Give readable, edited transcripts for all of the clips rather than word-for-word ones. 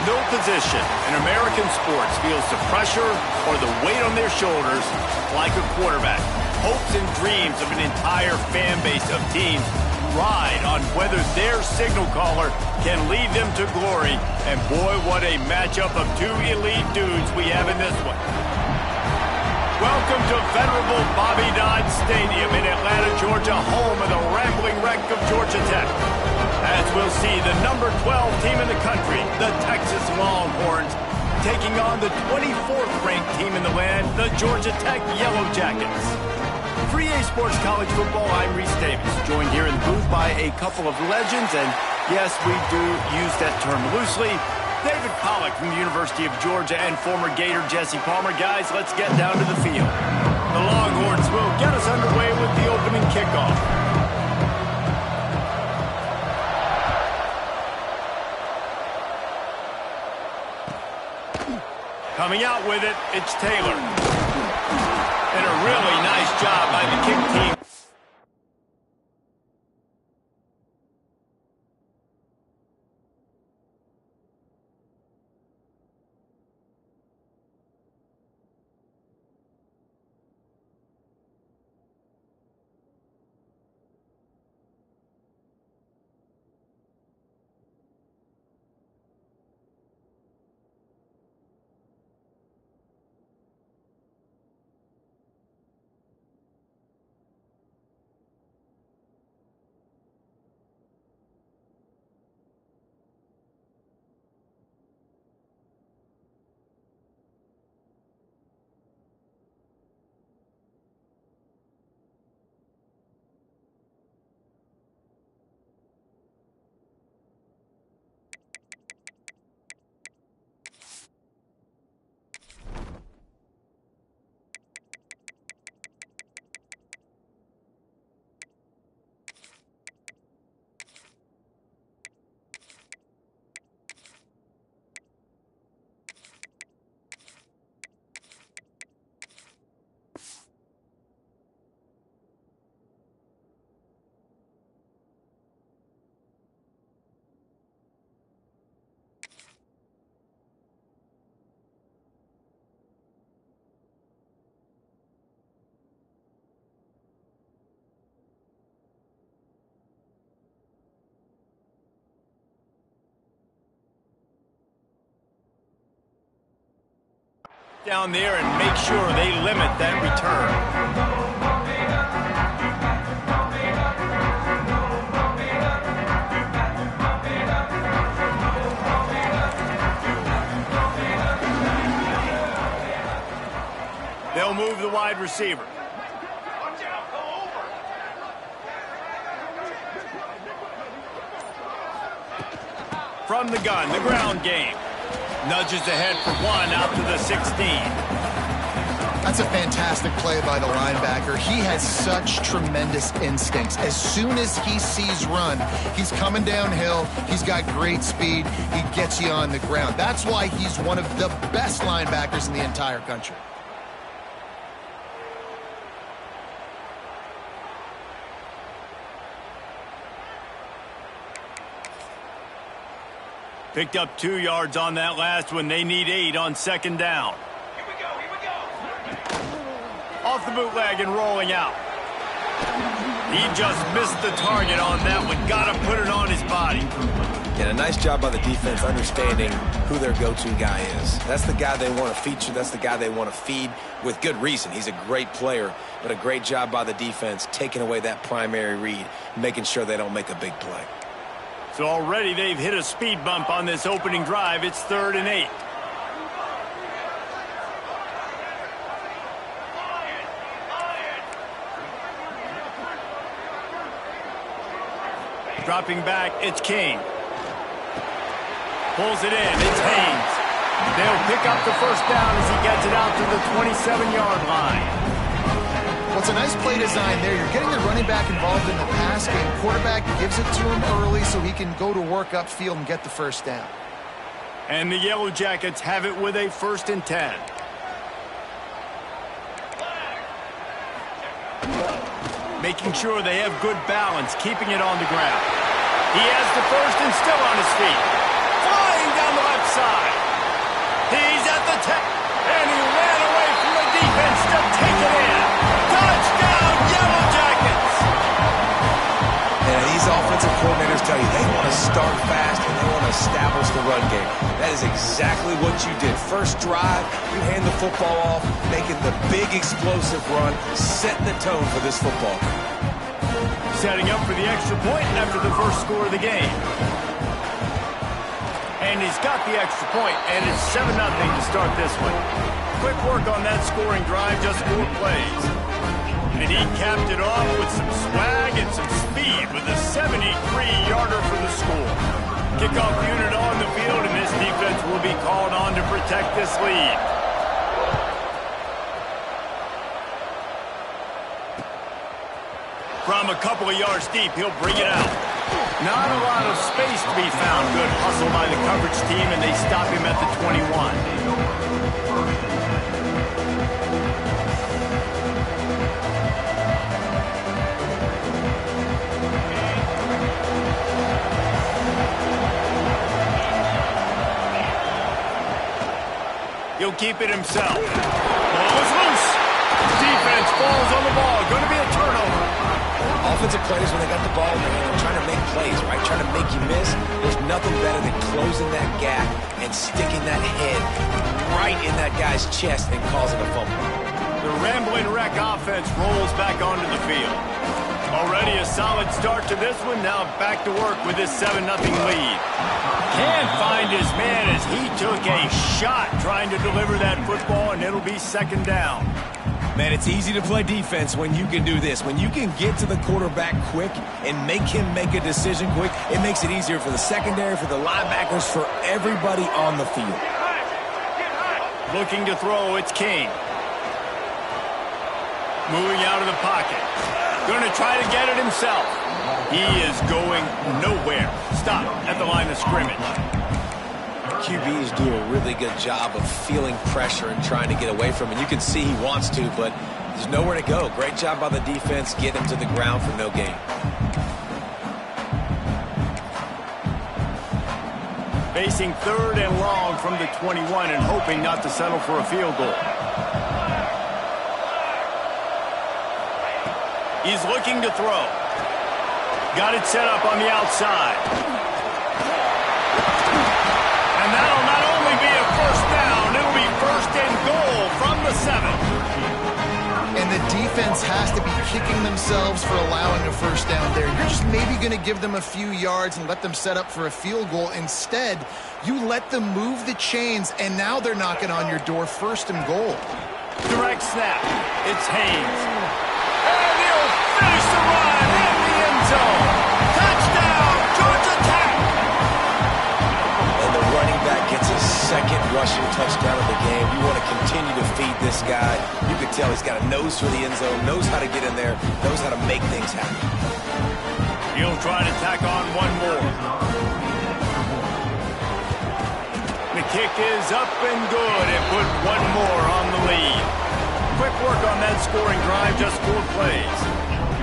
No position in American sports feels the pressure or the weight on their shoulders like a quarterback. Hopes and dreams of an entire fan base of teams ride on whether their signal caller can lead them to glory. And boy, what a matchup of two elite dudes we have in this one. Welcome to venerable Bobby Dodd Stadium in Atlanta, Georgia, home of the rambling wreck of Georgia Tech. As we'll see, the number 12 team in the country, the Texas Longhorns, taking on the 24th ranked team in the land, the Georgia Tech Yellow Jackets. For EA Sports College Football, I'm Reese Davis, joined here in the booth by a couple of legends, and yes, we do use that term loosely. David Pollack from the University of Georgia and former Gator Jesse Palmer. Guys, let's get down to the field. The Longhorns will get us underway with the opening kickoff. Coming out with it, it's Taylor. And a really nice job by the kick team. Down there and make sure they limit that return. They'll move the wide receiver. From the gun, the ground game. Nudges ahead for one out to the 16. That's a fantastic play by the linebacker. He has such tremendous instincts. As soon as he sees run, he's coming downhill. He's got great speed. He gets you on the ground. That's why he's one of the best linebackers in the entire country. Picked up 2 yards on that last one. They need 8 on second down. Here we go. Off the bootleg and rolling out. He just missed the target on that one. Got to put it on his body. And a nice job by the defense understanding who their go-to guy is. That's the guy they want to feature. That's the guy they want to feed with good reason. He's a great player, but a great job by the defense taking away that primary read, making sure they don't make a big play. So already they've hit a speed bump on this opening drive. It's 3rd and 8. Dropping back, it's King. Pulls it in, it's Haynes. They'll pick up the first down as he gets it out to the 27-yard line. Well, it's a nice play design there. You're getting the running back involved in the pass game. Quarterback gives it to him early so he can go to work upfield and get the first down. And the Yellow Jackets have it with a 1st and 10. Making sure they have good balance, keeping it on the ground. He has the first and still on his feet. Flying down the left side. He's at the 10, and he ran away from the defense to take it in. Touchdown, Yellow Jackets! And these offensive coordinators tell you they want to start fast and they want to establish the run game. That is exactly what you did. First drive, you hand the football off, making the big explosive run, setting the tone for this football. Setting up for the extra point after the first score of the game. And he's got the extra point, and it's 7-0 to start this one. Quick work on that scoring drive, just 4 plays. And he capped it off with some swag and some speed with a 73-yarder for the score. Kickoff unit on the field, and this defense will be called on to protect this lead. From a couple of yards deep, he'll bring it out. Not a lot of space to be found. Good hustle by the coverage team, and they stop him at the 21. He'll keep it himself. Ball is loose. Defense falls on the ball. Going to be a turnover. Offensive players, when they got the ball in their hand, they're trying to make plays, right? Trying to make you miss. There's nothing better than closing that gap and sticking that head right in that guy's chest and causing a fumble. The Rambling Wreck offense rolls back onto the field. Already a solid start to this one. Now back to work with this 7-0 lead. Can't find his man as he took a shot trying to deliver that football, and it'll be 2nd down. Man, it's easy to play defense when you can do this. When you can get to the quarterback quick and make him make a decision quick, it makes it easier for the secondary, for the linebackers, for everybody on the field. Looking to throw, it's King. Moving out of the pocket. Going to try to get it himself. He is going nowhere. Stop at the line of scrimmage. QBs do a really good job of feeling pressure and trying to get away from it. You can see he wants to, but there's nowhere to go. Great job by the defense, getting him to the ground for no gain. Facing 3rd and long from the 21 and hoping not to settle for a field goal. He's looking to throw. Got it set up on the outside. And that'll not only be a 1st down, it'll be 1st and goal from the 7. And the defense has to be kicking themselves for allowing a 1st down there. You're just maybe going to give them a few yards and let them set up for a field goal. Instead, you let them move the chains, and now they're knocking on your door. 1st and goal. Direct snap. It's Haynes. And he'll finish the run in the end zone. Touchdown, Georgia Tech. And the running back gets his 2nd rushing touchdown of the game. You want to continue to feed this guy. You can tell he's got a nose for the end zone, knows how to get in there, knows how to make things happen. He'll try to tack on one more. The kick is up and good and put one more on the lead. Quick work on that scoring drive, just 4 plays.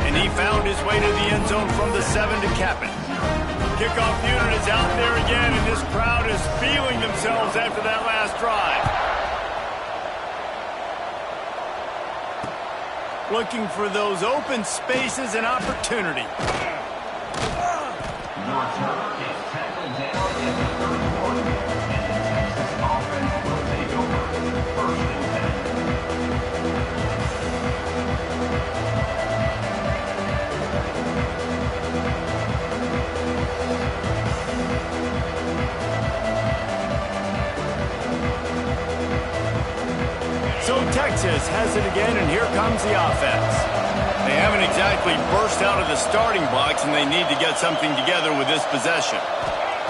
And he found his way to the end zone from the 7 to cap it. Kickoff unit is out there again, and this crowd is feeling themselves after that last drive. Looking for those open spaces and opportunity. So Texas has it again, and here comes the offense. They haven't exactly burst out of the starting blocks, and they need to get something together with this possession.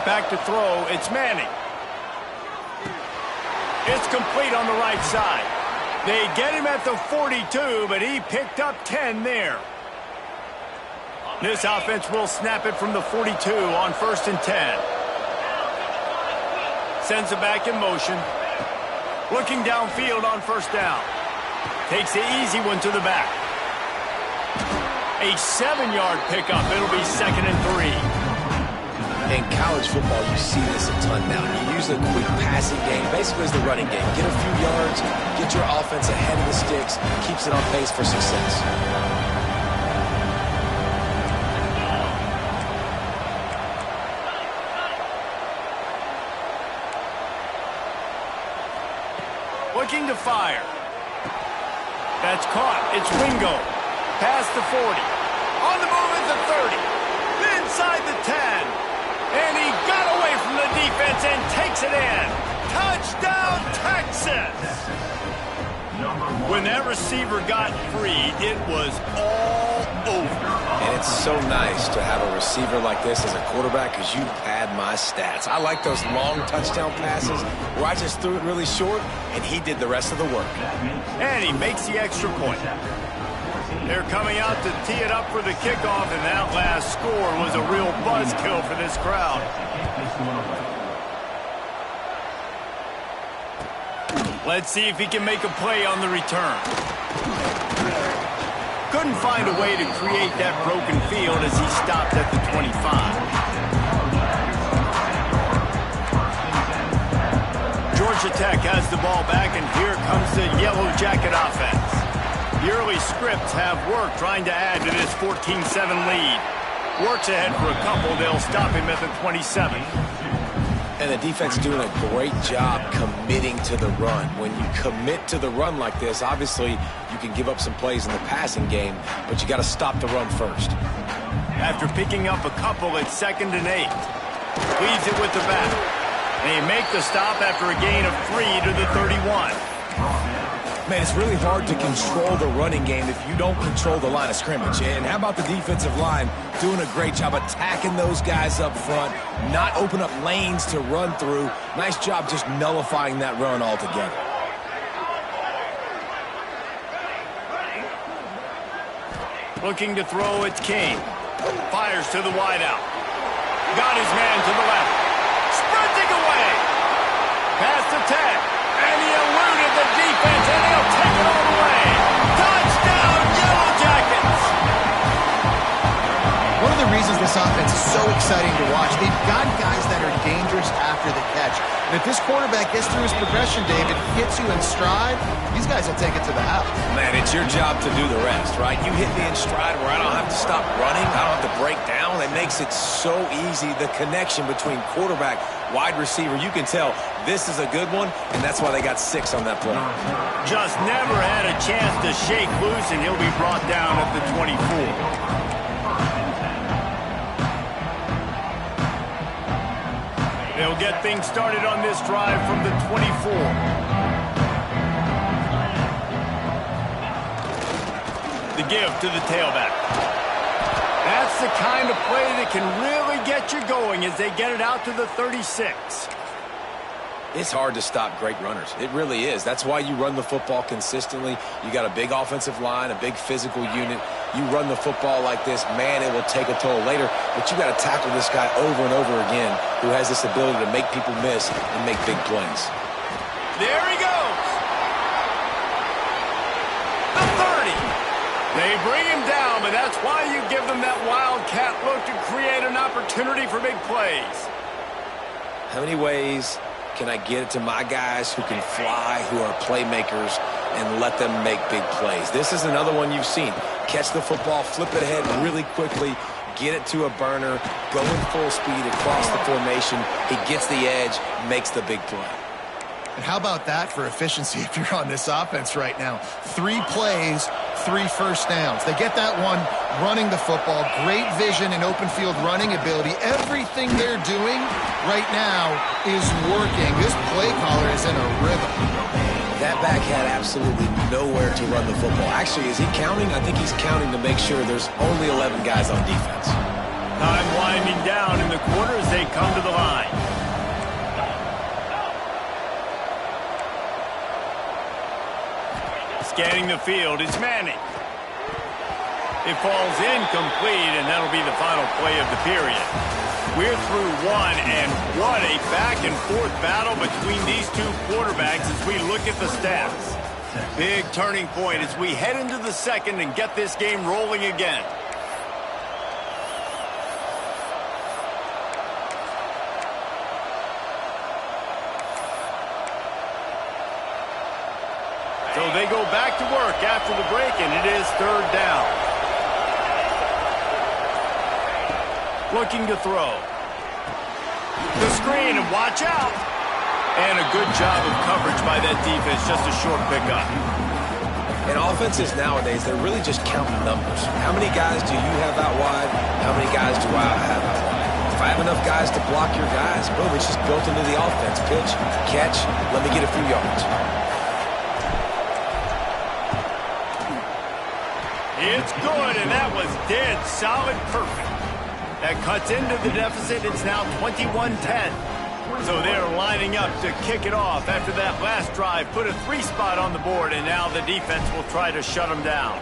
Back to throw, it's Manning. It's complete on the right side. They get him at the 42, but he picked up 10 there. This offense will snap it from the 42 on 1st and 10. Sends it back in motion. Looking downfield on 1st down. Takes the easy one to the back. A 7-yard pickup. It'll be 2nd and 3. In college college football, you see this a ton now. You use a quick passing game, basically as the running game. Get a few yards, get your offense ahead of the sticks, keeps it on pace for success. Looking to fire. That's caught. It's Wingo. Past the 40. On the move at the 30. Inside the 10. And he got away from the defense and takes it in. Touchdown, Texas! When that receiver got free, it was all over. And it's so nice to have a receiver like this as a quarterback because you pad my stats. I like those long touchdown passes where I just threw it really short and he did the rest of the work. And he makes the extra point. They're coming out to tee it up for the kickoff, and that last score was a real buzzkill for this crowd. Let's see if he can make a play on the return. Couldn't find a way to create that broken field as he stopped at the 25. Georgia Tech has the ball back, and here comes the Yellow Jacket offense. The early scripts have worked trying to add to this 14-7 lead. Works ahead for a couple. They'll stop him at the 27. And the defense doing a great job committing to the run. When you commit to the run like this, obviously you can give up some plays in the passing game, but you got to stop the run first. After picking up a couple, it's 2nd and 8. Leads it with the back. They make the stop after a gain of 3 to the 31. Man, it's really hard to control the running game if you don't control the line of scrimmage. And how about the defensive line doing a great job attacking those guys up front, not open up lanes to run through. Nice job just nullifying that run altogether. Looking to throw, it's King. Fires to the wideout. Got his man to the left. Sprinting away. Past the 10. And he eluded the defense, and he'll take it all the way. Touchdown, Yellow Jackets! One of the reasons this offense is so exciting to watch, they've got guys that are dangerous after the catch. And if this quarterback gets through his progression, David, hits you in stride, these guys will take it to the house. Man, it's your job to do the rest, right? You hit me in stride where I don't have to stop running. I don't have to break down. It makes it so easy. The connection between quarterback, wide receiver, you can tell this is a good one, and that's why they got 6 on that play. Just never had a chance to shake loose, and he'll be brought down at the 24. They'll get things started on this drive from the 24. The give to the tailback. That's the kind of play that can really get you going as they get it out to the 36. It's hard to stop great runners. It really is. That's why you run the football consistently. You got a big offensive line, a big physical unit. You run the football like this, man, it will take a toll later. But you got to tackle this guy over and over again who has this ability to make people miss and make big plays. There he goes. The 30. They bring him down, but that's why you give them that wildcat look to create an opportunity for big plays. How many ways can I get it to my guys who can fly, who are playmakers, and let them make big plays? This is another one you've seen. Catch the football, flip it ahead really quickly, get it to a burner, go in full speed across the formation. He gets the edge, makes the big play. And how about that for efficiency if you're on this offense right now? 3 plays, 3 first downs. They get that one running the football, great vision and open field running ability. Everything they're doing right now is working. This play caller is in a rhythm. That back had absolutely nowhere to run the football. Actually, is he counting? I think he's counting to make sure there's only 11 guys on defense. Time winding down in the quarter as they come to the line. Scanning the field, it's Manning. It falls incomplete, and that'll be the final play of the period. We're through one, and what a back-and-forth battle between these two quarterbacks as we look at the stats. Big turning point as we head into the second and get this game rolling again. they go back to work after the break, and it is third down. Looking to throw. The screen, and watch out. And a good job of coverage by that defense, just a short pickup. And offenses nowadays, they're really just counting numbers. How many guys do you have out wide? How many guys do I have out wide? If I have enough guys to block your guys, boom, it's just built into the offense. Pitch, catch, let me get a few yards. It's good, and that was dead solid perfect. That cuts into the deficit. It's now 21-10. So they're lining up to kick it off after that last drive. Put a 3 spot on the board, and now the defense will try to shut them down.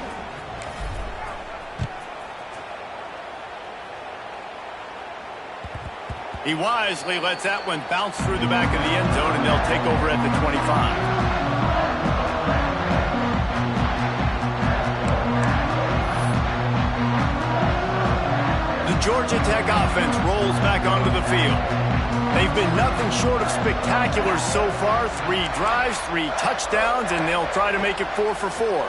He wisely lets that one bounce through the back of the end zone, and they'll take over at the 25. The Georgia Tech offense rolls back onto the field. They've been nothing short of spectacular so far. 3 drives, 3 touchdowns, and they'll try to make it 4 for 4.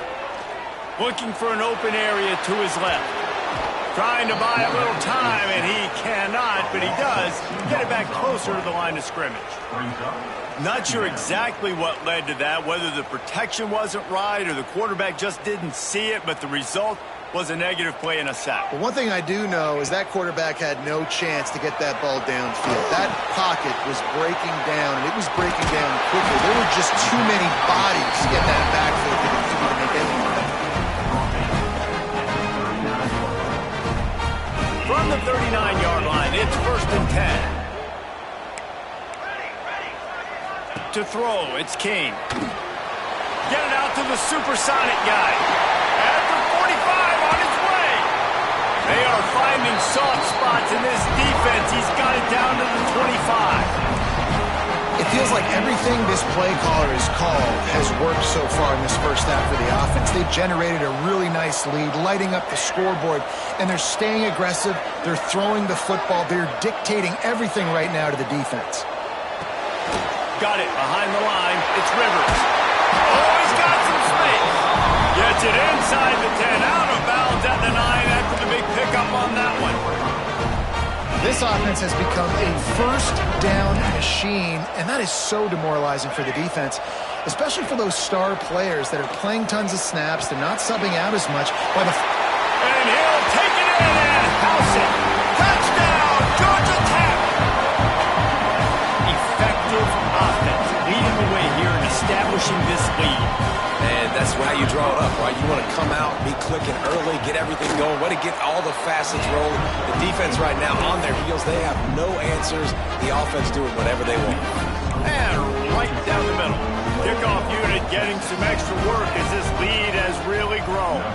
Looking for an open area to his left. Trying to buy a little time, and he cannot, but he does get it back closer to the line of scrimmage. Not sure exactly what led to that, whether the protection wasn't right or the quarterback just didn't see it, but the result was a negative play and a sack. But one thing I do know is that quarterback had no chance to get that ball downfield. That pocket was breaking down, and it was breaking down quickly. There were just too many bodies in that backfield to make anything happen. From the 39-yard line, it's 1st and 10. To throw, it's King. Get it out to the supersonic guy. At the 45, on his way. They are finding soft spots in this defense. He's got it down to the 25. It feels like everything this play caller has called has worked so far in this first half for the offense. They've generated a really nice lead, lighting up the scoreboard, and they're staying aggressive. They're throwing the football. They're dictating everything right now to the defense. Got it behind the line. It's Rivers. Oh, he's got some space. Gets it inside the 10, out of bounds at the 9 after the big pickup on that one. This offense has become a first down machine, and that is so demoralizing for the defense, especially for those star players that are playing tons of snaps. They're not subbing out as much. And he'll take it in and house it. Touchdown, Georgia Tech. Effective offense, leading the way here and establishing this lead. And that's how you draw it up, right? You want to come out, be clicking early, get everything going, way to get all the facets rolling. The defense right now on their heels, they have no answers. The offense doing whatever they want. And right down the middle. Kickoff unit getting some extra work as this lead has really grown.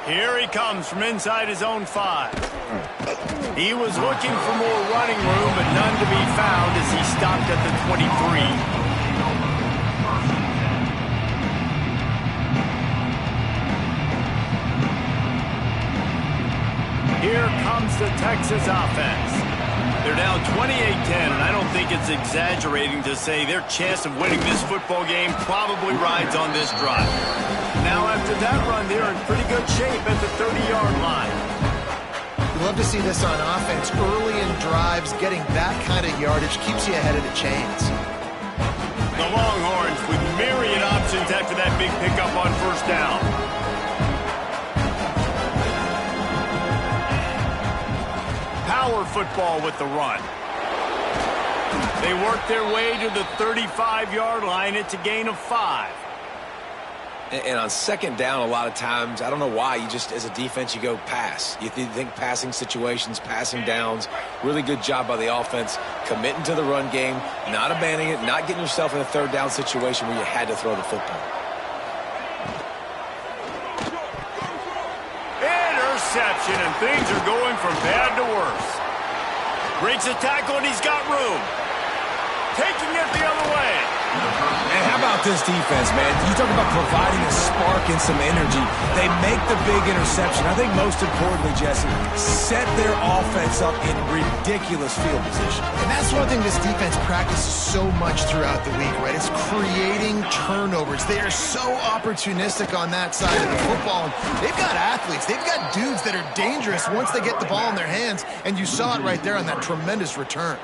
Here he comes from inside his own 5. He was looking for more running room, but none to be found as he stopped at the 23. Here comes the Texas offense. They're now 28-10, and I don't think it's exaggerating to say their chance of winning this football game probably rides on this drive. Now after that run, they're in pretty good shape at the 30-yard line. You love to see this on offense. Early in drives, getting that kind of yardage keeps you ahead of the chains. The Longhorns with myriad options after that big pickup on first down. Power football with the run. They work their way to the 35-yard line. It's a gain of 5. And on second down, a lot of times, I don't know why, you just, as a defense, you go pass. You think passing situations, passing downs. Really good job by the offense, committing to the run game, not abandoning it, not getting yourself in a third down situation where you had to throw the football. Interception, and things are going from bad to worse. Breaks a tackle, and he's got room. Taking it the other way. And how about this defense, man? You talk about providing a spark and some energy. They make the big interception. I think most importantly, Jesse, set their offense up in ridiculous field position. And that's one thing this defense practices so much throughout the week, right? It's creating turnovers. They are so opportunistic on that side of the football. They've got athletes. They've got dudes that are dangerous once they get the ball in their hands, and you saw it right there on that tremendous return.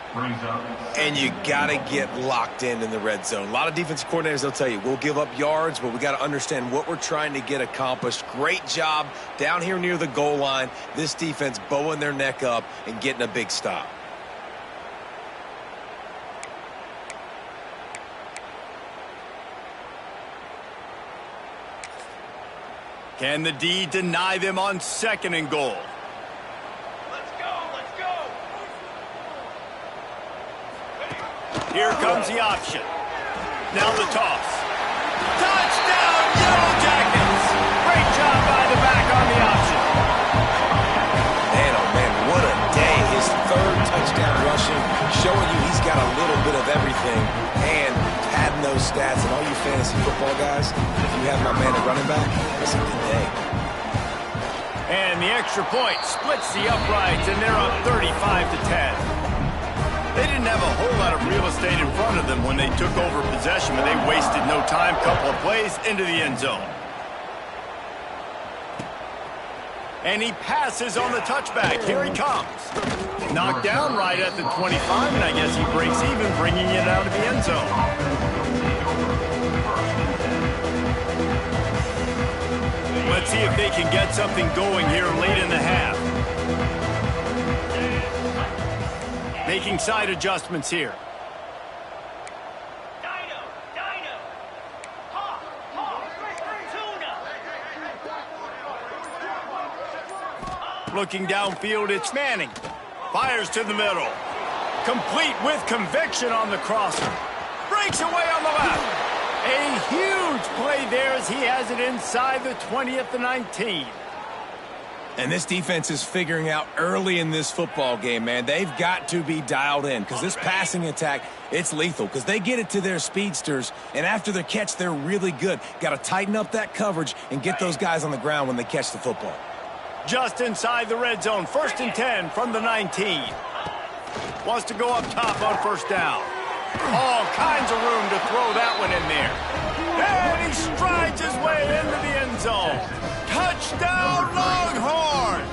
And you got to get locked in the red zone. A lot of defensive coordinators, they'll tell you, we'll give up yards, but we got to understand what we're trying to get accomplished. Great job down here near the goal line. This defense bowing their neck up and getting a big stop. Can the D deny them on 2nd and goal? Here comes the option. Now the toss. Touchdown, Yellow Jackets! Great job by the back on the option. Man, oh man, what a day. His 3rd touchdown rushing, showing you he's got a little bit of everything. And padding those stats, and all you fantasy football guys, if you have my man at running back, it's a good day. And the extra point splits the uprights, and they're up 35-10. They didn't have a whole lot of real estate in front of them when they took over possession, but they wasted no time. Couple of plays into the end zone. And he passes on the touchback. Here he comes. Knocked down right at the 25, and I guess he breaks even, bringing it out of the end zone. Let's see if they can get something going here late in the half. Making side adjustments here. Looking downfield, it's Manning. Fires to the middle. Complete with conviction on the crosser. Breaks away on the left. A huge play there as he has it inside the 20 at the 19. And this defense is figuring out early in this football game, man. They've got to be dialed in because this passing attack, it's lethal because they get it to their speedsters, and after the catch, they're really good. Got to tighten up that coverage and get those guys on the ground when they catch the football. Just inside the red zone, 1st and 10 from the 19. Wants to go up top on 1st down. All kinds of room to throw that one in there. And he strides his way into the end zone. Touchdown, Longhorns!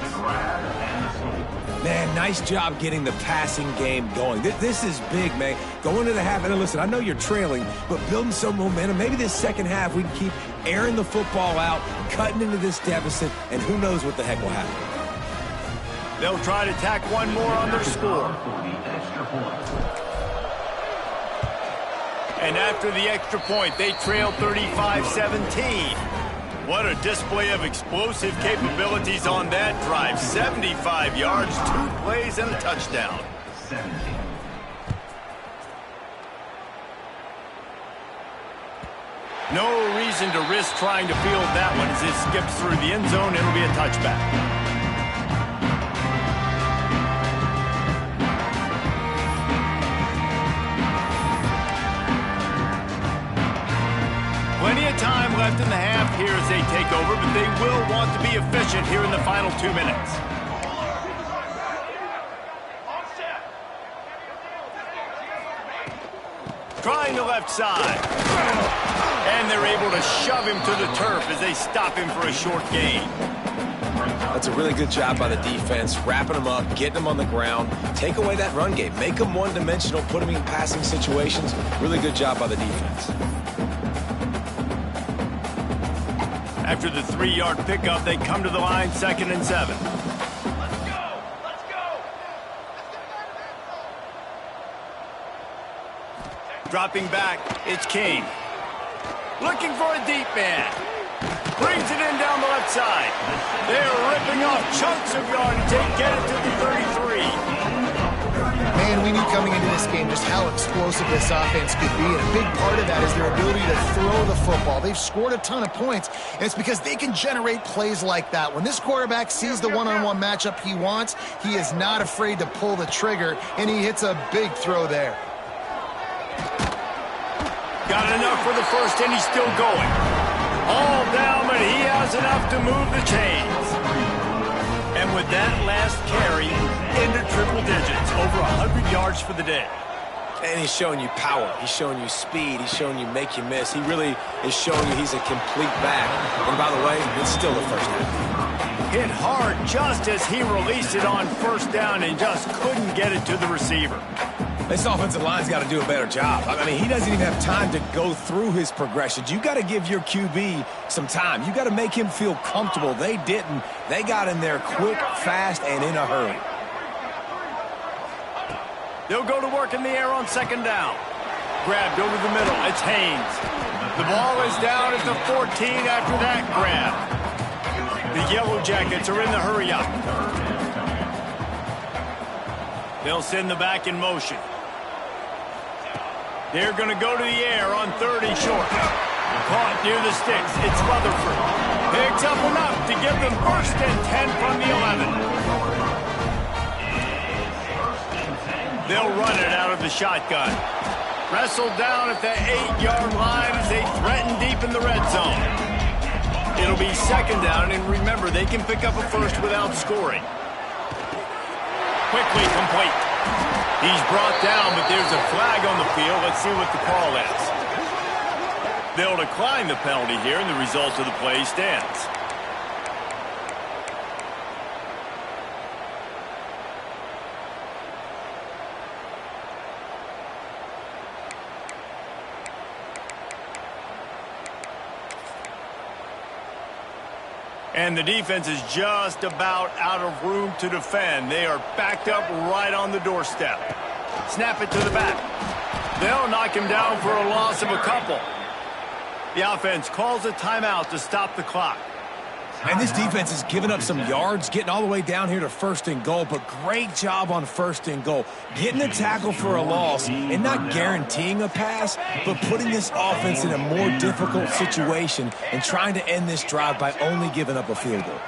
Man, nice job getting the passing game going. This is big, man. Going to the half, and listen, I know you're trailing, but building some momentum. Maybe this second half we can keep airing the football out, cutting into this deficit, and who knows what the heck will happen. They'll try to tack one more on their score. And after the extra point, they trail 35-17. What a display of explosive capabilities on that drive. 75 yards, 2 plays, and a touchdown. No reason to risk trying to field that one as it skips through the end zone. It'll be a touchback. Plenty of time left in the half here as they take over, but they will want to be efficient here in the final 2 minutes. Trying the left side. And they're able to shove him to the turf as they stop him for a short gain. That's a really good job by the defense, wrapping them up, getting them on the ground, take away that run game, make them one-dimensional, put them in passing situations. Really good job by the defense. After the 3-yard pickup, they come to the line, 2nd and 7. Let's go! Let's go! Dropping back, it's King. Looking for a deep man. Brings it in down the left side. They're ripping off chunks of yardage. They get it to the 33. Man, we knew coming into this game just how explosive this offense could be, and a big part of that is their ability to throw the football. They've scored a ton of points, and it's because they can generate plays like that. When this quarterback sees the one-on-one matchup he wants, he is not afraid to pull the trigger, and he hits a big throw there. Got enough for the first, and he's still going. All down, but he has enough to move the chains. And with that last carry into triple digits, over 100 yards for the day. And he's showing you power. He's showing you speed. He's showing you make you miss. He really is showing you he's a complete back. And by the way, it's still the first half. Hit hard just as he released it on first down and just couldn't get it to the receiver. This offensive line's got to do a better job. I mean, he doesn't even have time to go through his progressions. You got to give your QB some time. You got to make him feel comfortable. They didn't. They got in there quick, fast, and in a hurry. They'll go to work in the air on second down. Grabbed over the middle. It's Haynes. The ball is down at the 14 after that grab. The Yellow Jackets are in the hurry up. They'll send the back in motion. They're going to go to the air on 30 short. Caught near the sticks. It's Rutherford. Picks up enough to give them first and 10 from the 11. They'll run it out of the shotgun. Wrestled down at the 8-yard line as they threaten deep in the red zone. It'll be second down, and remember, they can pick up a first without scoring. Quickly complete. He's brought down, but there's a flag on the field. Let's see what the call is. They'll decline the penalty here, and the result of the play stands. And the defense is just about out of room to defend. They are backed up right on the doorstep. Snap it to the back. They'll knock him down for a loss of a couple. The offense calls a timeout to stop the clock. And this defense is giving up some yards, getting all the way down here to first and goal, but great job on first and goal. Getting the tackle for a loss and not guaranteeing a pass, but putting this offense in a more difficult situation and trying to end this drive by only giving up a field goal.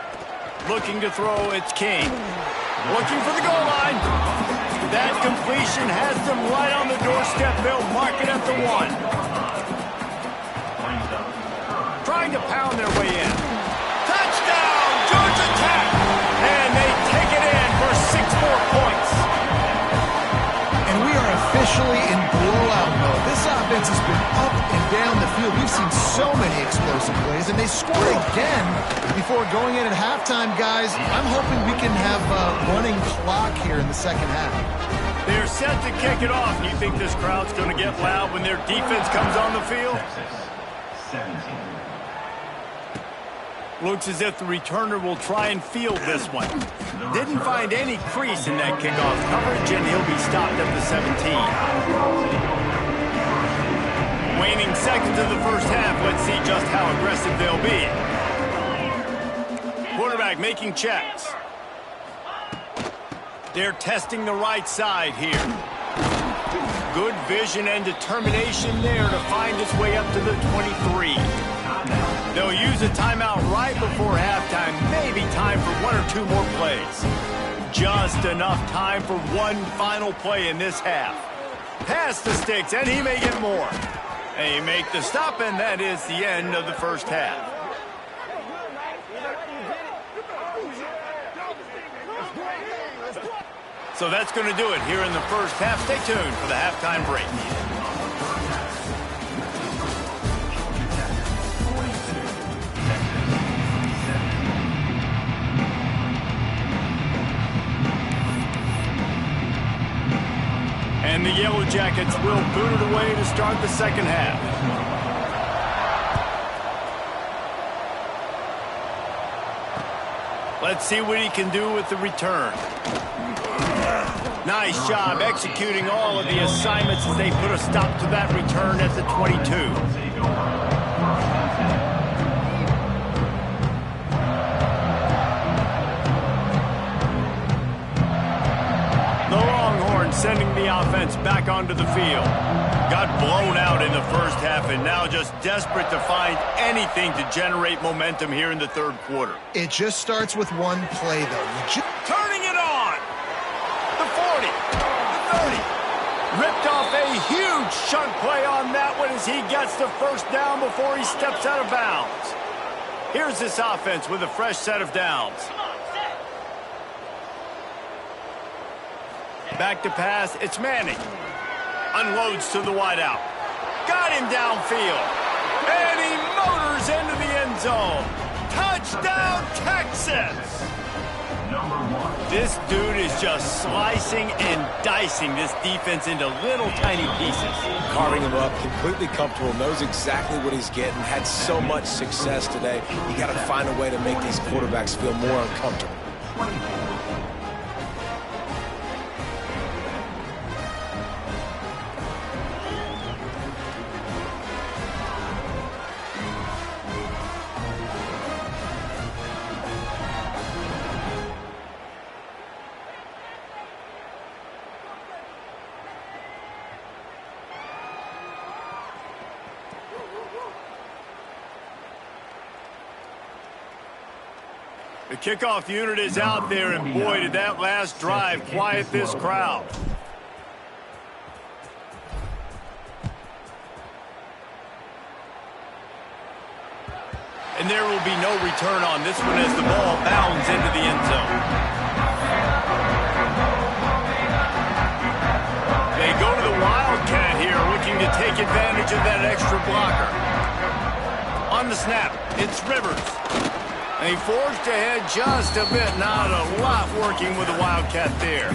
Looking to throw, it's King. Looking for the goal line. That completion has them right on the doorstep. They'll mark it at the 1. Trying to pound their way in. Touchdown, Georgia Tech! And they take it in for 6 more points. And we are officially in blowout mode. This offense has been up and down the field. We've seen so many explosive plays, and they scored again before going in at halftime, guys. I'm hoping we can have a running clock here in the second half. They're set to kick it off. You think this crowd's going to get loud when their defense comes on the field? 17. Looks as if the returner will try and field this one. Didn't find any crease in that kickoff coverage, and he'll be stopped at the 17. Waning seconds of the first half. Let's see just how aggressive they'll be. Quarterback making checks. They're testing the right side here. Good vision and determination there to find his way up to the 23. They'll use a timeout right before halftime. Maybe time for 1 or 2 more plays. Just enough time for one final play in this half. Pass the sticks, and he may get more. They make the stop, and that is the end of the first half. So that's going to do it here in the first half. Stay tuned for the halftime break. And the Yellow Jackets will boot it away to start the second half. Let's see what he can do with the return. Nice job executing all of the assignments as they put a stop to that return at the 22. Sending the offense back onto the field. Got blown out in the first half and now just desperate to find anything to generate momentum here in the third quarter. It just starts with one play, though. Turning it on! The 40, the 30. Ripped off a huge chunk play on that one as he gets the first down before he steps out of bounds. Here's this offense with a fresh set of downs. Back to pass, it's Manning. Unloads to the wideout. Got him downfield. And he motors into the end zone. Touchdown, Texas! This dude is just slicing and dicing this defense into little tiny pieces. Carving him up, completely comfortable, knows exactly what he's getting, had so much success today. You got to find a way to make these quarterbacks feel more uncomfortable. The kickoff unit is out there, and boy, did that last drive quiet this crowd. And there will be no return on this one as the ball bounds into the end zone. They go to the Wildcat here, looking to take advantage of that extra blocker. On the snap, it's Rivers. And he forged ahead just a bit. Not a lot working with the Wildcat there.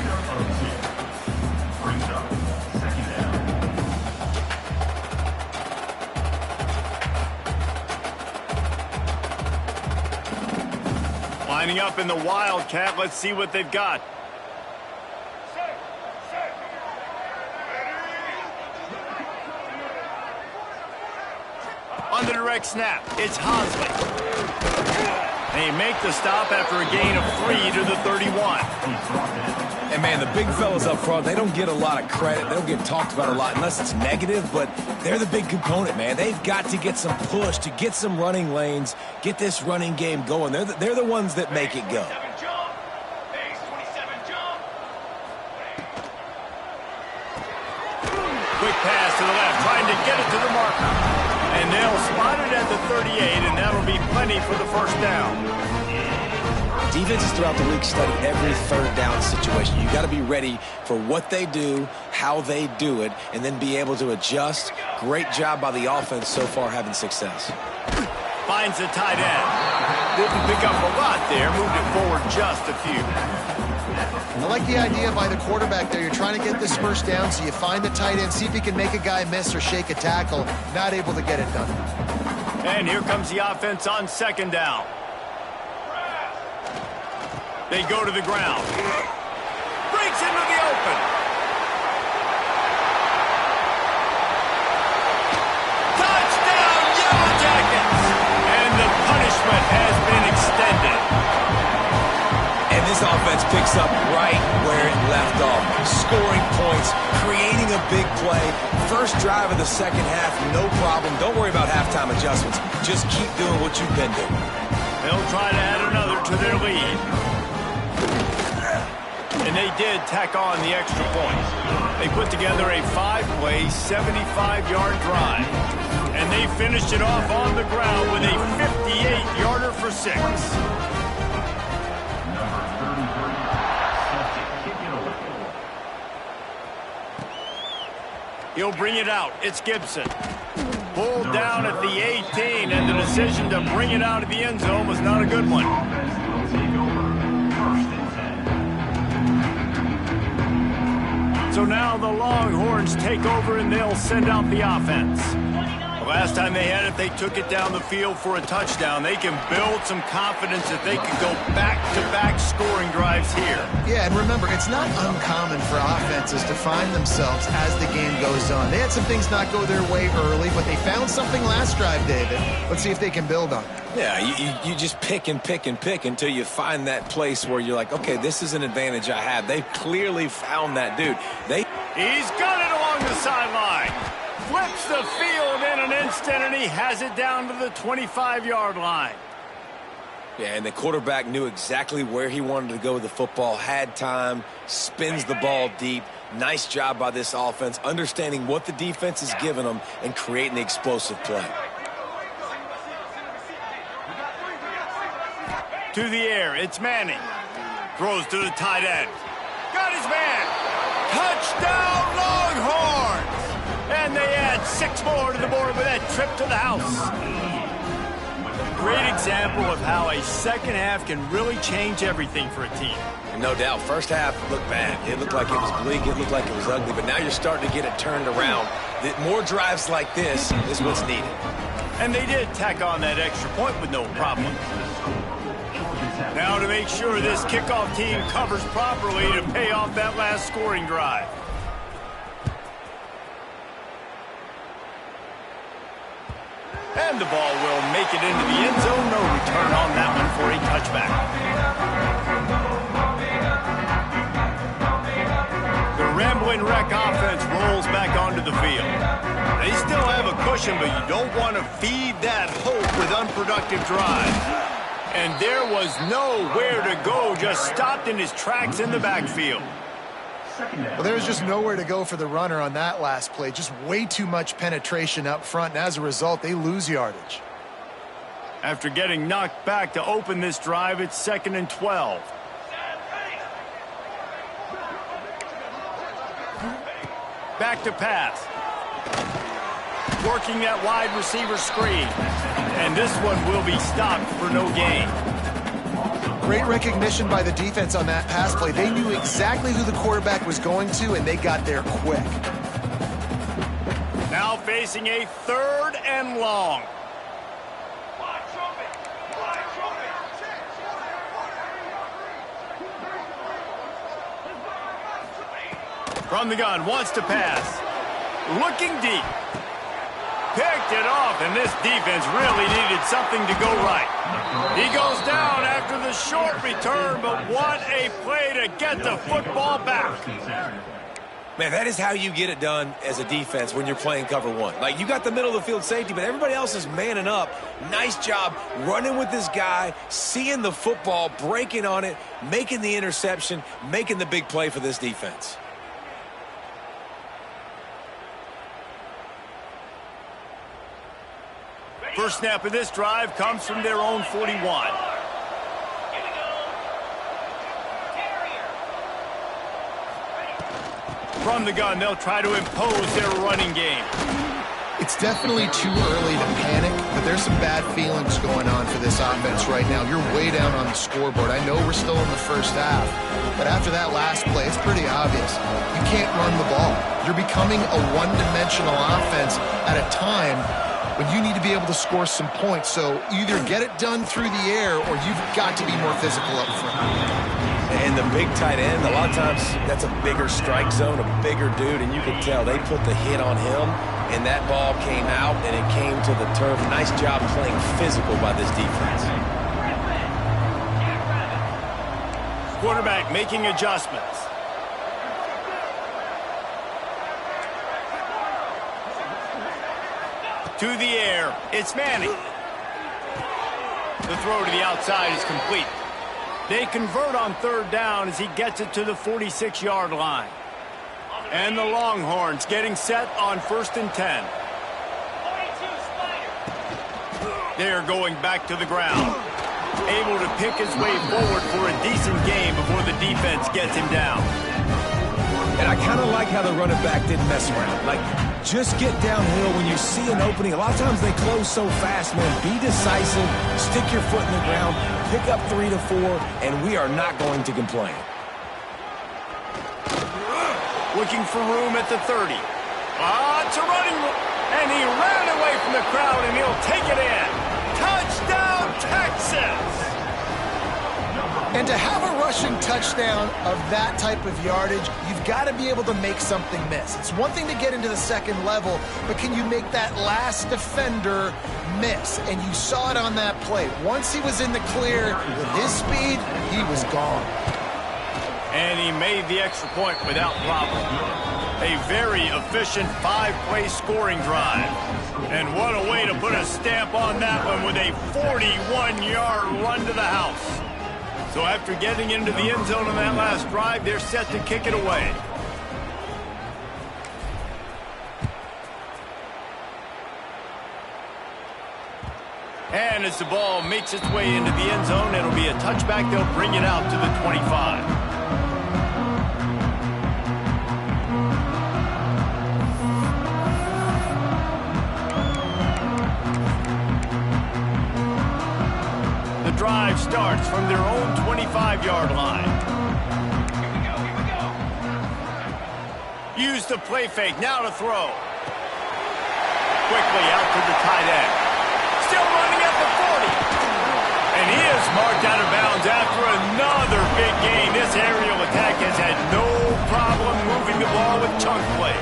Lining up in the Wildcat. Let's see what they've got. On the direct snap, it's Hosley. They make the stop after a gain of 3 to the 31. And, man, the big fellas up front, they don't get a lot of credit. They don't get talked about a lot unless it's negative, but they're the big component, man. They've got to get some push, to get some running lanes, get this running game going. They're the ones that make it go. Quick pass to the left, trying to get it to the marker. And they'll spot it at the 38, and that'll be plenty for the first down. Defenses throughout the league study every third down situation. You got to be ready for what they do, how they do it, and then be able to adjust. Great job by the offense so far having success. Finds the tight end. Didn't pick up a lot there, moved it forward just a few. I like the idea by the quarterback there. You're trying to get this first down, so you find the tight end, see if he can make a guy miss or shake a tackle. Not able to get it done. And here comes the offense on second down. They go to the ground. Breaks into the open. Touchdown, Yellow Jackets! And the punishment has been extended. And this offense picks up right where it left off. Scoring points, creating a big play. First drive of the second half, no problem. Don't worry about halftime adjustments. Just keep doing what you've been doing. They'll try to add another to their lead. And they did tack on the extra point. They put together a 5-play, 75-yard drive. And they finished it off on the ground with a 58-yarder for 6. He'll bring it out. It's Gibson. Pulled down at the 18, and the decision to bring it out of the end zone was not a good one. So now the Longhorns take over, and they'll send out the offense. The last time they had it, they took it down the field for a touchdown. They can build some confidence that they can go back-to-back scoring drives here. Yeah, and remember, it's not uncommon for offenses to find themselves as the game goes on. They had some things not go their way early, but they found something last drive, David. Let's see if they can build on it. Yeah, you just pick and pick and pick until you find that place where you're like, okay, this is an advantage I have. They clearly found that dude. He's got it along the sideline. Flips the field in an instant, and he has it down to the 25-yard line. Yeah, and the quarterback knew exactly where he wanted to go with the football, had time, spins the ball deep. Nice job by this offense, understanding what the defense is giving them and creating the explosive play. To the air, it's Manning. Throws to the tight end. Got his man. Touchdown, Longhorns! And they add 6 more to the board with that trip to the house. Great example of how a second half can really change everything for a team. And no doubt, first half looked bad. It looked like it was bleak. It looked like it was ugly. But now you're starting to get it turned around. More drives like this is what's needed. And they did tack on that extra point with no problem. Now to make sure this kickoff team covers properly to pay off that last scoring drive. And the ball will make it into the end zone. No return on that one for a touchback. The Rambling Wreck offense rolls back onto the field. They still have a cushion, but you don't want to feed that hope with unproductive drives. And there was nowhere to go, just stopped in his tracks in the backfield. Well, there was just nowhere to go for the runner on that last play. Just way too much penetration up front, and as a result, they lose yardage. After getting knocked back to open this drive, it's 2nd and 12. Back to pass. Working that wide receiver screen. And this one will be stopped for no gain. Great recognition by the defense on that pass play. They knew exactly who the quarterback was going to, and they got there quick. Now facing a 3rd and long. From the gun, wants to pass. Looking deep. Picked it off, and this defense really needed something to go right. He goes down after the short return, but what a play to get the football back. Man, that is how you get it done as a defense when you're playing cover one. Like, you got the middle of the field safety, but everybody else is manning up. Nice job running with this guy, seeing the football, breaking on it, making the interception, making the big play for this defense. First snap of this drive comes from their own 41. From the gun, they'll try to impose their running game. It's definitely too early to panic, but there's some bad feelings going on for this offense right now. You're way down on the scoreboard. I know we're still in the first half, but after that last play, it's pretty obvious. You can't run the ball. You're becoming a one-dimensional offense at a time when you need to be able to score some points. So either get it done through the air or you've got to be more physical up front. And the big tight end, a lot of times that's a bigger strike zone, a bigger dude, and you can tell they put the hit on him, and that ball came out, and it came to the turf. Nice job playing physical by this defense. Quarterback making adjustments. To the air, it's Manning. The throw to the outside is complete. They convert on 3rd down as he gets it to the 46-yard line. And the Longhorns getting set on 1st and 10. They're going back to the ground. Able to pick his way forward for a decent game before the defense gets him down. And I kind of like how the running back didn't mess around. Like, just get downhill when you see an opening. A lot of times they close so fast, man. Be decisive, stick your foot in the ground, pick up 3 to 4, and we are not going to complain. Looking for room at the 30. It's a running, and he ran away from the crowd, and he'll take it in. Touchdown, Texas! And to have a rushing touchdown of that type of yardage, you've got to be able to make something miss. It's one thing to get into the second level, but can you make that last defender miss? And you saw it on that play. Once he was in the clear with his speed, he was gone. And he made the extra point without problem. A very efficient 5-play scoring drive. And what a way to put a stamp on that one with a 41-yard run to the house. So after getting into the end zone on that last drive, they're set to kick it away. And as the ball makes its way into the end zone, it'll be a touchback. They'll bring it out to the 25. The drive starts from their own 25-yard line. Use the play fake, now to throw. Quickly out to the tight end. Still running at the 40. And he is marked out of bounds after another big gain. This aerial attack has had no problem moving the ball with chunk plays.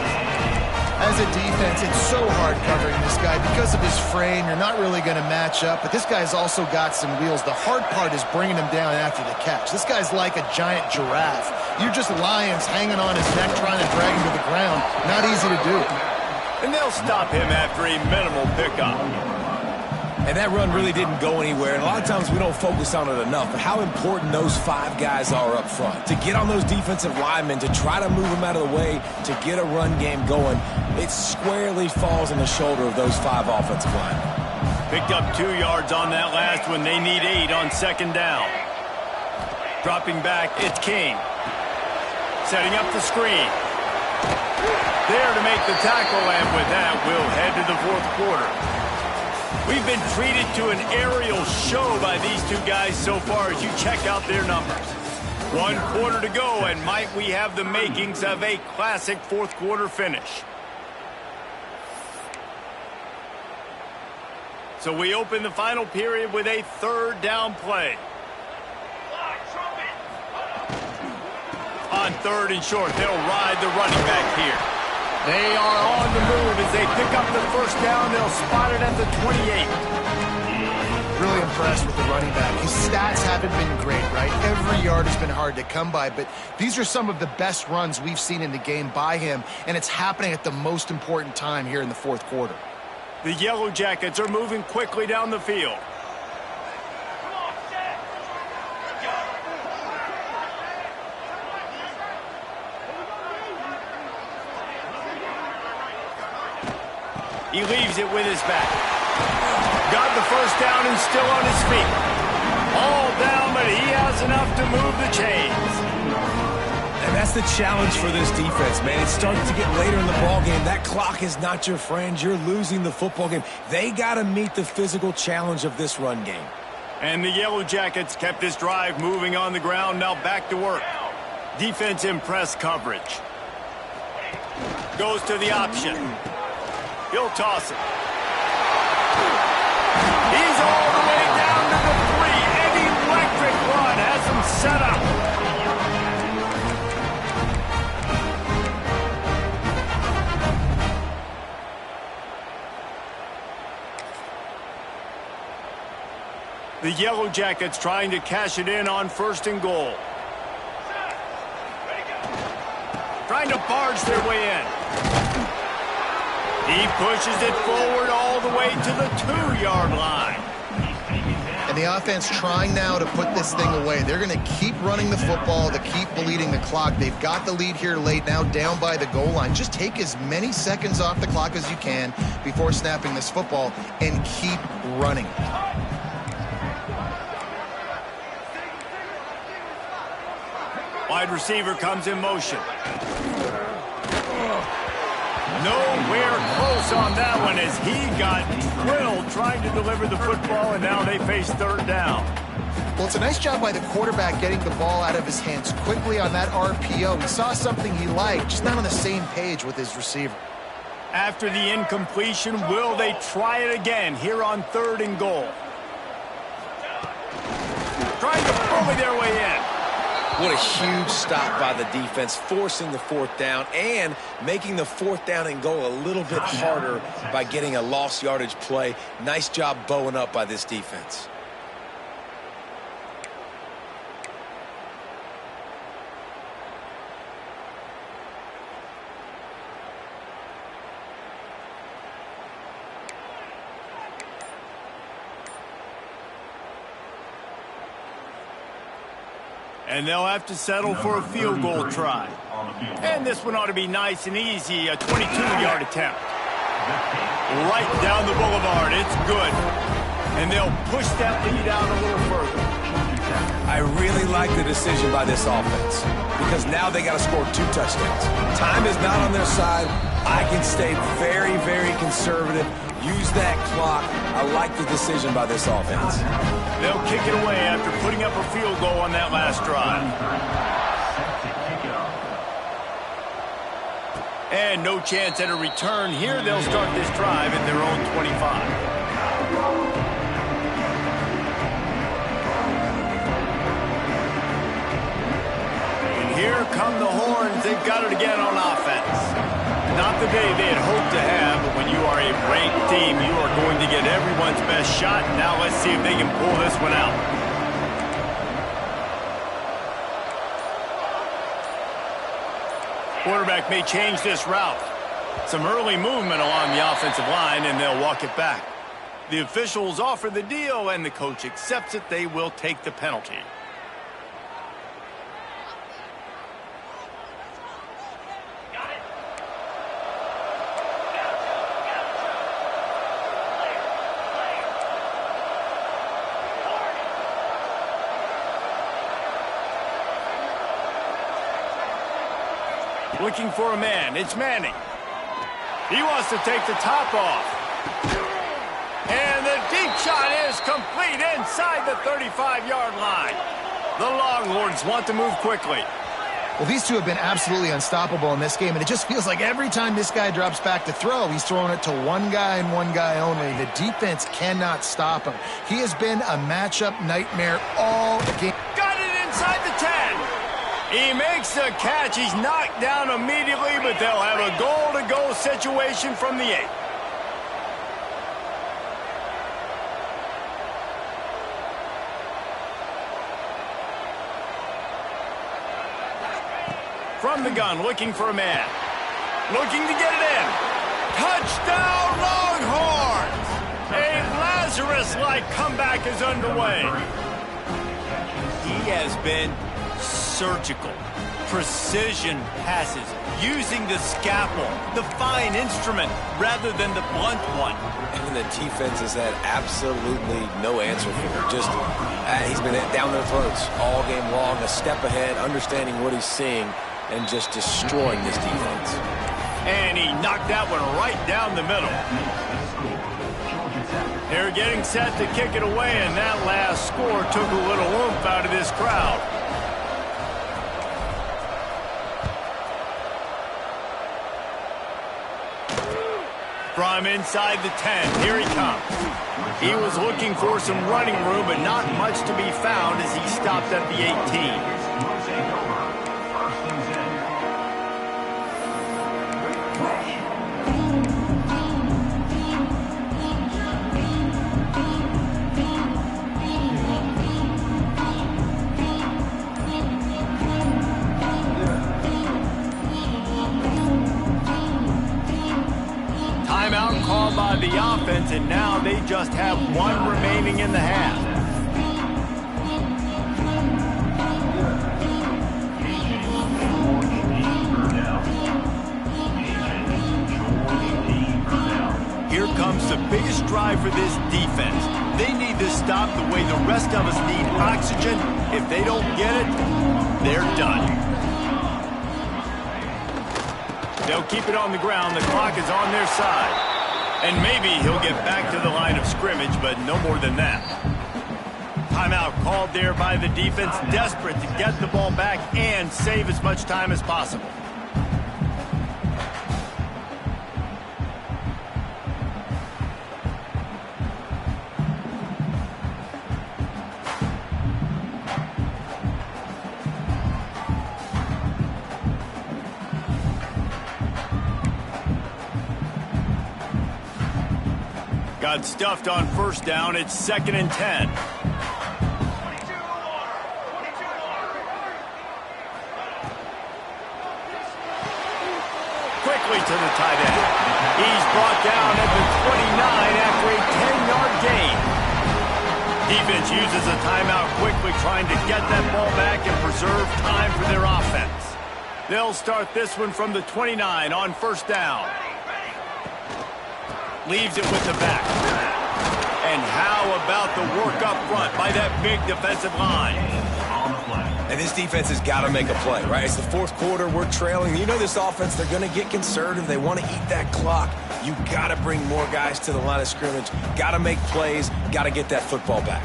As a defense, it's so hard covering this guy because of his frame. You're not really going to match up, but this guy's also got some wheels. The hard part is bringing him down after the catch. This guy's like a giant giraffe. You're just lions hanging on his neck trying to drag him to the ground. Not easy to do. And they'll stop him after a minimal pickup. And that run really didn't go anywhere. And a lot of times we don't focus on it enough. But how important those 5 guys are up front. To get on those defensive linemen, to try to move them out of the way, to get a run game going, it squarely falls on the shoulder of those 5 offensive linemen. Picked up 2 yards on that last one. They need 8 on second down. Dropping back, it's King. Setting up the screen. There to make the tackle, and with that, we'll head to the fourth quarter. We've been treated to an aerial show by these 2 guys so far as you check out their numbers. 1 quarter to go, and might we have the makings of a classic fourth quarter finish. So we open the final period with a third down play. On third and short, they'll ride the running back here. They are on the move as they pick up the first down. They'll spot it at the 28. Really impressed with the running back. His stats haven't been great, right? Every yard has been hard to come by, but these are some of the best runs we've seen in the game by him, and it's happening at the most important time here in the fourth quarter. The Yellow Jackets are moving quickly down the field. He leaves it with his back. Got the first down and still on his feet. All down, but he has enough to move the chains. And that's the challenge for this defense, man. It's starting to get later in the ballgame. That clock is not your friend. You're losing the football game. They got to meet the physical challenge of this run game. And the Yellow Jackets kept this drive moving on the ground. Now back to work. Defense in press coverage. Goes to the option. He'll toss it. He's all the way down to the 3. An electric run has him set up. The Yellow Jackets trying to cash it in on first and goal. Trying to barge their way in. He pushes it forward all the way to the 2-yard line. And the offense trying now to put this thing away. They're going to keep running the football to keep bleeding the clock. They've got the lead here late, now down by the goal line. Just take as many seconds off the clock as you can before snapping this football and keep running. Wide receiver comes in motion. Nowhere close on that one as he got drilled trying to deliver the football, and now they face third down. Well, it's a nice job by the quarterback getting the ball out of his hands quickly on that RPO. He saw something he liked, just not on the same page with his receiver. After the incompletion, will they try it again here on third and goal? Trying to bully their way in. What a huge stop by the defense, forcing the fourth down and making the fourth down and goal a little bit harder by getting a lost yardage play. Nice job bowing up by this defense. And they'll have to settle for a field goal try. And this one ought to be nice and easy, a 22-yard attempt. Right down the boulevard, it's good. And they'll push that lead out a little further. I really like the decision by this offense because now they got to score 2 touchdowns. Time is not on their side. I can stay very, very conservative. Use that clock. I like the decision by this offense. They'll kick it away after putting up a field goal on that last drive. And no chance at a return here. They'll start this drive at their own 25. Here come the horns. They've got it again on offense. Not the day they had hoped to have, but when you are a ranked team, you are going to get everyone's best shot. Now let's see if they can pull this one out. Quarterback may change this route. Some early movement along the offensive line, and they'll walk it back. The officials offer the deal, and the coach accepts it. They will take the penalty. Looking for a man. It's Manning. He wants to take the top off. And the deep shot is complete inside the 35-yard line. The Longhorns want to move quickly. Well, these two have been absolutely unstoppable in this game, and it just feels like every time this guy drops back to throw, he's throwing it to one guy and one guy only. The defense cannot stop him. He has been a matchup nightmare all game. Got it inside the 10. He makes the catch. He's knocked down immediately, but they'll have a goal-to-go situation from the 8. From the gun, looking for a man. Looking to get it in. Touchdown, Longhorns! A Lazarus-like comeback is underway. He has been surgical, precision passes, using the scalpel, the fine instrument, rather than the blunt one. And the defense has had absolutely no answer for him. Just, he's been down their throats all game long, a step ahead, understanding what he's seeing, and just destroying this defense. And he knocked that one right down the middle. They're getting set to kick it away, and that last score took a little oomph out of this crowd. From inside the 10, here he comes. He was looking for some running room, but not much to be found as he stopped at the 18. Timeout called by the offense, and now they just have one remaining in the half. Here comes the biggest drive for this defense. They need to stop the way the rest of us need oxygen. If they don't get it, they're done. They'll keep it on the ground. The clock is on their side. And maybe he'll get back to the line of scrimmage, but no more than that. Timeout called there by the defense, desperate to get the ball back and save as much time as possible. Got stuffed on first down. It's 2nd and 10. Quickly to the tight end. He's brought down at the 29 after a 10-yard gain. Defense uses a timeout quickly, trying to get that ball back and preserve time for their offense. They'll start this one from the 29 on first down. Leaves it with the back. And how about the work up front by that big defensive line? And this defense has got to make a play, right? It's the fourth quarter. We're trailing. You know this offense, they're going to get conservative. They want to eat that clock. You got to bring more guys to the line of scrimmage. Got to make plays. Got to get that football back.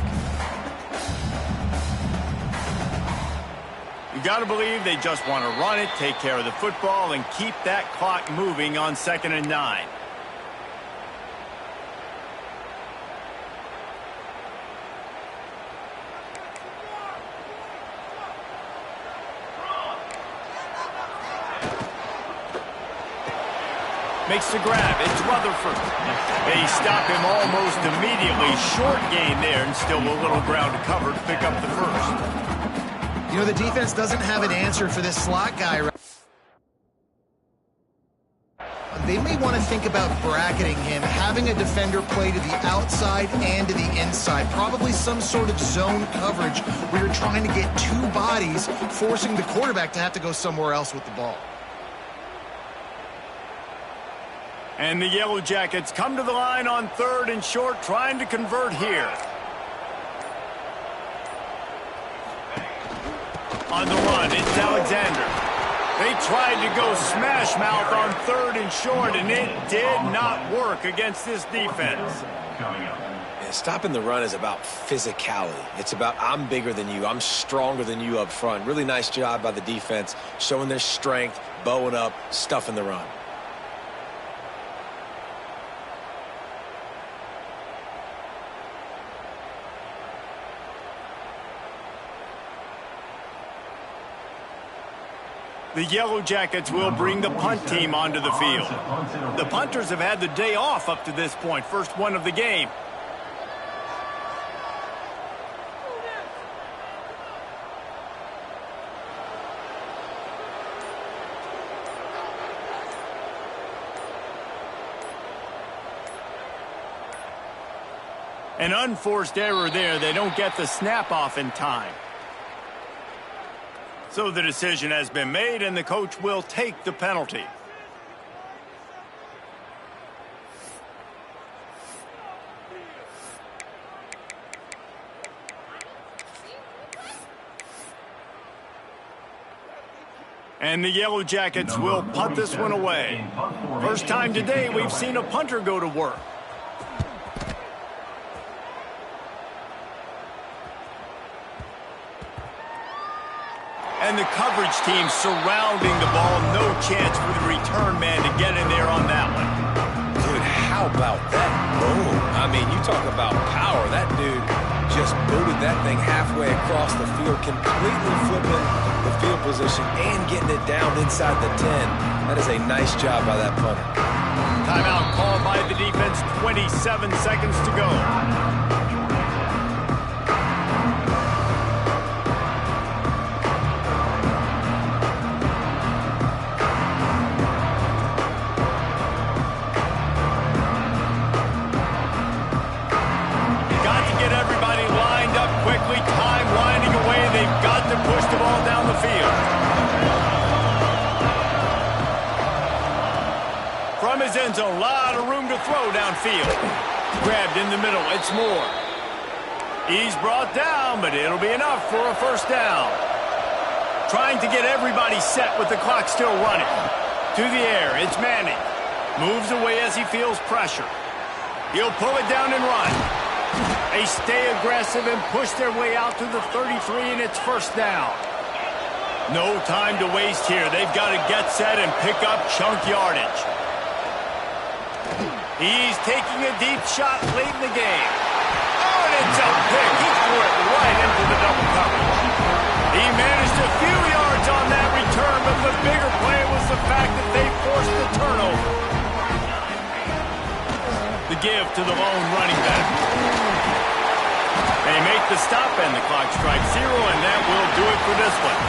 You got to believe they just want to run it, take care of the football, and keep that clock moving on 2nd and 9. Makes the grab. It's Rutherford. They stop him almost immediately. Short gain there, and still a little ground to cover to pick up the first. You know, the defense doesn't have an answer for this slot guy. They may want to think about bracketing him, having a defender play to the outside and to the inside. Probably some sort of zone coverage where you're trying to get two bodies, forcing the quarterback to have to go somewhere else with the ball. And the Yellow Jackets come to the line on 3rd and short, trying to convert here. On the run, it's Alexander. They tried to go smash mouth on 3rd and short, and it did not work against this defense. Yeah, stopping the run is about physicality. It's about I'm bigger than you. I'm stronger than you up front. Really nice job by the defense, showing their strength, bowing up, stuffing the run. The Yellow Jackets will bring the punt team onto the field. The punters have had the day off up to this point, first one of the game. An unforced error there. They don't get the snap off in time. So the decision has been made, and the coach will take the penalty. And the Yellow Jackets will punt this one away. First time today we've seen a punter go to work. And the coverage team surrounding the ball. No chance for the return man to get in there on that one. Dude, how about that boom? I mean, you talk about power. That dude just booted that thing halfway across the field, completely flipping the field position and getting it down inside the 10. That is a nice job by that punter. Timeout called by the defense. 27 seconds to go. From his end zone, a lot of room to throw downfield. Grabbed in the middle, it's Moore. He's brought down, but it'll be enough for a first down. Trying to get everybody set with the clock still running. To the air, it's Manning. Moves away as he feels pressure. He'll pull it down and run. They stay aggressive and push their way out to the 33, and it's first down. No time to waste here. They've got to get set and pick up chunk yardage. He's taking a deep shot late in the game. Oh, and it's a pick. He threw it right into the double coverage. He managed a few yards on that return, but the bigger play was the fact that they forced the turnover. The give to the lone running back. They make the stop, and the clock strikes 0, and that will do it for this one.